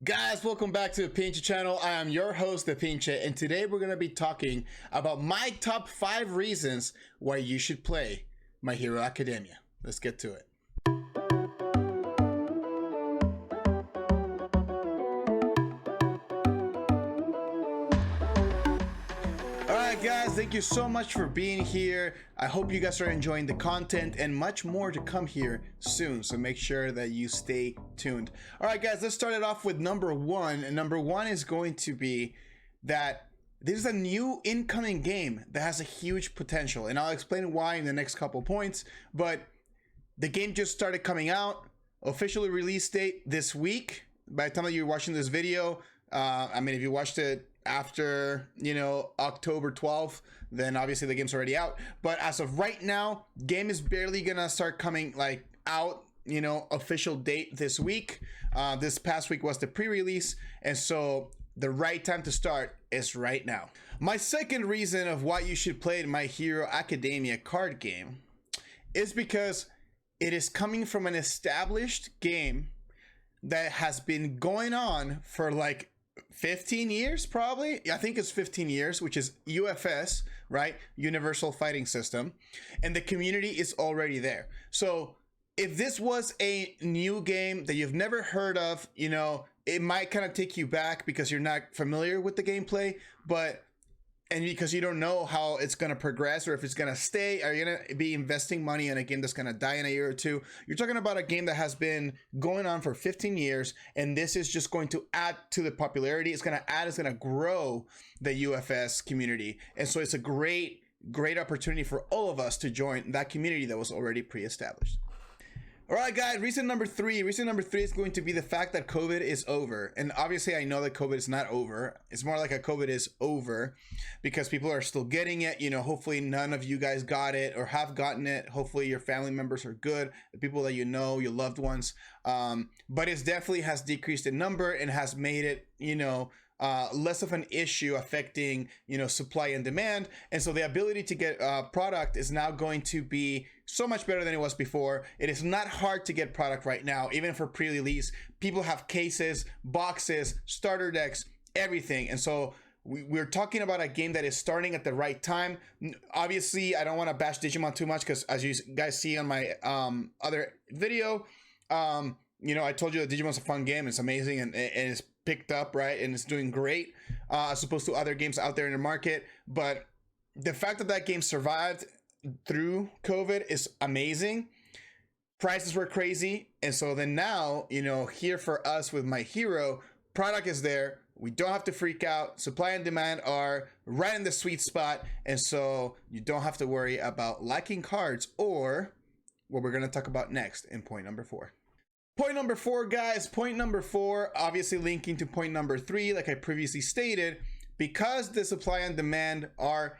Guys, welcome back to the PinchE channel. I am your host, the PinchE, and today we're going to be talking about my top 5 reasons why you should play My Hero Academia. Let's get to it. Alright guys, thank you so much for being here. I hope you guys are enjoying the content and much more to come here soon, so make sure that you stay tuned. Alright guys, let's start it off with number 1, and number 1 is going to be that this is a new incoming game that has a huge potential, and I'll explain why in the next couple points. But the game just started coming out, officially release date this week. By the time that you're watching this video, I mean, if you watched it after, you know, October 12th, then obviously the game's already out. But as of right now, game is barely gonna start coming like out, you know, official date this week. This past week was the pre-release, and so the right time to start is right now. My second reason of why you should play My Hero Academia card game is because it is coming from an established game that has been going on for like 15 years, probably. I think it's 15 years, which is UFS, right? Universal Fighting System. And the community is already there. So if this was a new game that you've never heard of, you know, it might kind of take you back because you're not familiar with the gameplay, and because you don't know how it's going to progress or if it's going to stay. Are you going to be investing money in a game that's going to die in a year or two? You're talking about a game that has been going on for 15 years, and this is just going to add to the popularity. It's going to grow the UFS community. And so it's a great opportunity for all of us to join that community that was already pre-established. All right, guys, reason number 3 is going to be the fact that COVID is over. And obviously I know that COVID is not over. It's more like a COVID is over because people are still getting it. You know, hopefully none of you guys got it or have gotten it. Hopefully your family members are good, the people that you know, your loved ones. But it definitely has decreased in number and has made it, you know, less of an issue affecting, you know, supply and demand. And so the ability to get product is now going to be so much better than it was before. It is not hard to get product right now, even for pre-release. People have cases, boxes, starter decks, everything. And so we're talking about a game that is starting at the right time. Obviously, I don't want to bash Digimon too much because, as you guys see on my other video, you know, I told you that Digimon's a fun game. It's amazing, and it's picked up, right? And it's doing great as opposed to other games out there in the market. But the fact that that game survived through COVID is amazing. Prices were crazy. And so then now, you know, here for us with My Hero, product is there. We don't have to freak out. Supply and demand are right in the sweet spot. And so you don't have to worry about lacking cards, or what we're going to talk about next in point number 4. Point number 4, guys, point number 4, obviously linking to point number 3, like I previously stated, because the supply and demand are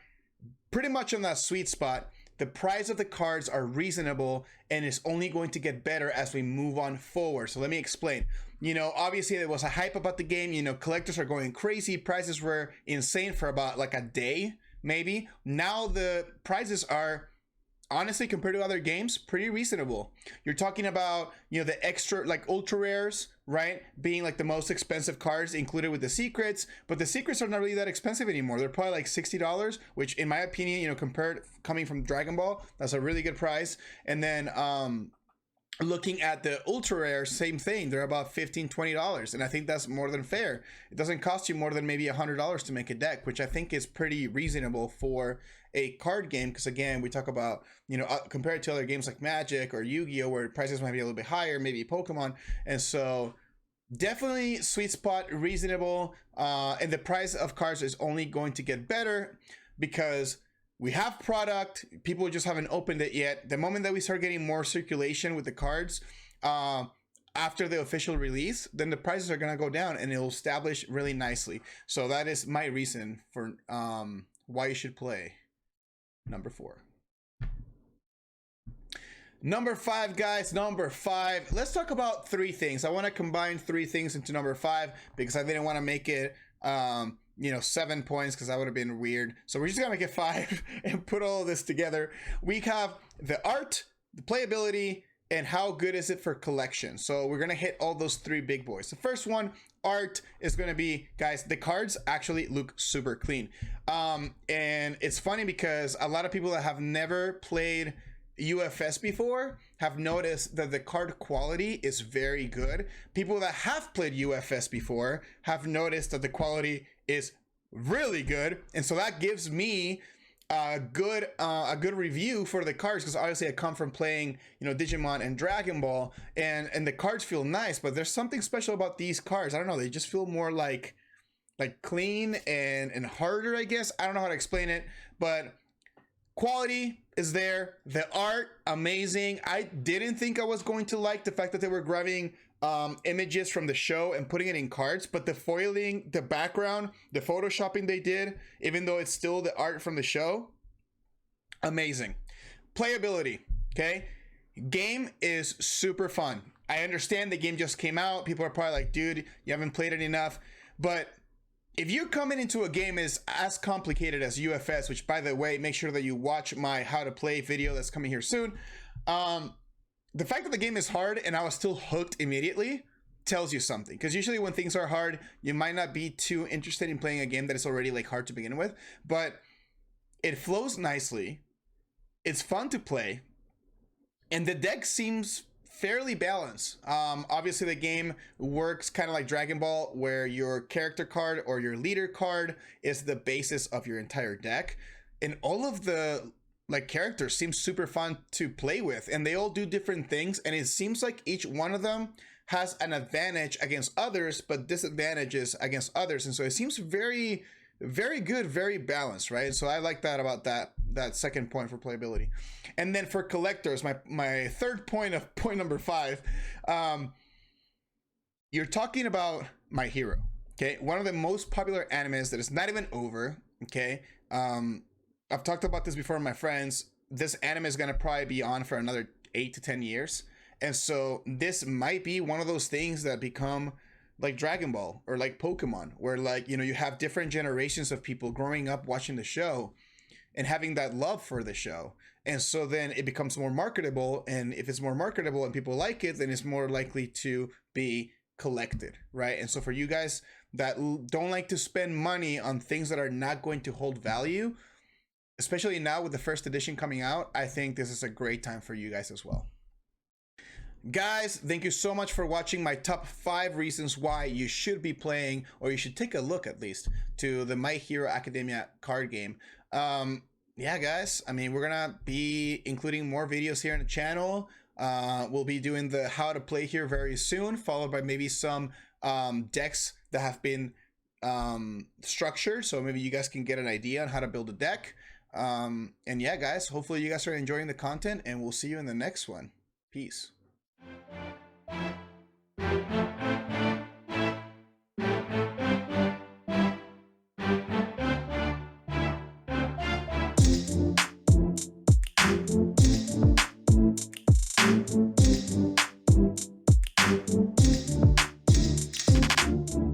pretty much on that sweet spot, the price of the cards are reasonable and it's only going to get better as we move on forward. So let me explain. You know, obviously there was a hype about the game, you know, collectors are going crazy, prices were insane for about like a day, maybe. Now the prices are, honestly, compared to other games, pretty reasonable. You're talking about, you know, the extra, like ultra rares, right, being like the most expensive cards included with the secrets, but the secrets are not really that expensive anymore. They're probably like $60, which in my opinion, you know, compared, coming from Dragon Ball, that's a really good price. And then looking at the ultra rare, same thing, they're about $15-$20, and I think that's more than fair. It doesn't cost you more than maybe $100 to make a deck, which I think is pretty reasonable for a card game, because again, we talk about, you know, compared to other games like Magic or Yu-Gi-Oh, where prices might be a little bit higher, maybe Pokemon. And so definitely sweet spot, reasonable, and the price of cards is only going to get better because we have product, people just haven't opened it yet. The moment that we start getting more circulation with the cards after the official release, then the prices are gonna go down and it'll establish really nicely. So that is my reason for why you should play number 4. Number 5, guys, number 5. Let's talk about 3 things. I wanna combine 3 things into number 5 because I didn't wanna make it you know, 7 points because that would have been weird. So we're just gonna make it 5 and put all of this together. We have the art, the playability, and how good is it for collection. So we're gonna hit all those three big boys. The first one, art, is gonna be, guys, the cards actually look super clean. And it's funny because a lot of people that have never played UFS before have noticed that the card quality is very good. People that have played UFS before have noticed that the quality is really good, and so that gives me a good review for the cards, because obviously I come from playing, you know, Digimon and Dragon Ball, and the cards feel nice, but there's something special about these cards. I don't know, they just feel more like clean and harder, I guess. I don't know how to explain it, but quality is there. The art, amazing. I didn't think I was going to like the fact that they were grabbing images from the show and putting it in cards, but the foiling, the background, the photoshopping they did, even though it's still the art from the show, amazing. Playability, okay? Game is super fun. I understand the game just came out. People are probably like, dude, you haven't played it enough. But if you're coming into a game is as complicated as UFS, which, by the way, make sure that you watch my how to play video that's coming here soon. The fact that the game is hard and I was still hooked immediately tells you something, because usually when things are hard, you might not be too interested in playing a game that is already like hard to begin with, but it flows nicely. It's fun to play, and the deck seems fairly balanced. Obviously the game works kind of like Dragon Ball, where your character card or your leader card is the basis of your entire deck, and all of the like characters seem super fun to play with, and they all do different things, and it seems like each one of them has an advantage against others but disadvantages against others, and so it seems very, very good, very balanced, right? So I like that about that second point for playability. And then for collectors, my third point of point number 5, you're talking about My Hero, okay? One of the most popular animes that is not even over, okay? I've talked about this before with my friends. This anime is going to probably be on for another 8 to 10 years. And so this might be one of those things that become like Dragon Ball or like Pokemon, where, like, you know, you have different generations of people growing up watching the show and having that love for the show. And so then it becomes more marketable. And if it's more marketable and people like it, then it's more likely to be collected, right? And so for you guys that don't like to spend money on things that are not going to hold value, especially now with the first edition coming out, I think this is a great time for you guys as well. Guys, thank you so much for watching my top 5 reasons why you should be playing, or you should take a look at least, to the My Hero Academia card game. Yeah, guys, I mean, we're gonna be including more videos here on the channel. We'll be doing the how to play here very soon, followed by maybe some decks that have been structured, so maybe you guys can get an idea on how to build a deck. And yeah, guys, hopefully you guys are enjoying the content, and we'll see you in the next one. Peace.